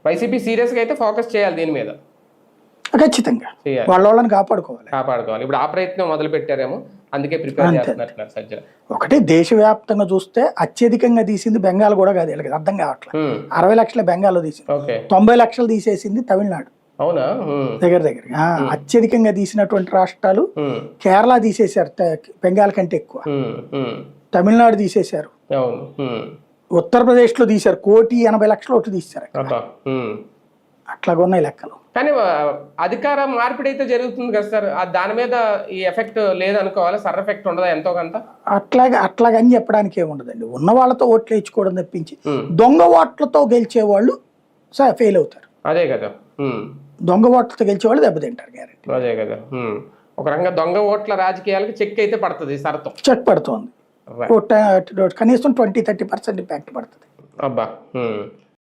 YCP సీరియస్గా అయితే focus చేయాలి దీని మీద. ఖచ్చితంగా చేయాలి, వాళ్ళని కాపాడుకోవాలి. ఇప్పుడు ఆ ప్రయత్నం మొదలు పెట్టారేమో, అందుకే ప్రిపేర్ చేస్తున్నట్టున్నారు సజ్జల. ఒకటి దేశవ్యాప్తంగా చూస్తే అత్యధికంగా తీసింది బెంగాల్ కూడా కాదు, వీళ్ళకి అర్థం కావట్లేదు. 60 లక్షల బెంగాల్లో తీసింది, 90 లక్షలు తీసేసింది తమిళనాడు. అవునా? దగ్గర అత్యధికంగా తీసినటువంటి రాష్ట్రాలు కేరళ తీసేశారు, బెంగాల్ కంటే ఎక్కువ. తమిళనాడు తీసేశారు, ఉత్తరప్రదేశ్ లో తీశారు, 1,80,00,000 ఓట్లు తీశారు. అట్లాగా ఉన్నాయి లెక్కలు. కానీ అధికార మార్పిడి అయితే జరుగుతుంది కదా సార్, దాని మీద ఈ ఎఫెక్ట్ లేదనుకోవాలి, సర్ ఎఫెక్ట్ ఉండదా ఎంతో కొంత? అట్లాగని చెప్పడానికి ఏముండదండి. ఉన్న వాళ్ళతో ఓట్లు వేయించుకోవడం తప్పించి దొంగ ఓట్లతో గెలిచే వాళ్ళు ఫెయిల్ అవుతారు. అదే కదా, దొంగ ఓట్లతో గెలిచే వాళ్ళు దెబ్బతింటారు గ్యారెంటీ. అదే కదా, ఒక రకంగా దొంగ ఓట్ల రాజకీయాలకి చెక్ అయితే పడుతుంది, సరతం చెక్ పడుతుంది, కనీసం 20-30% ఇంపాక్ట్ పడుతుంది. అబ్బా.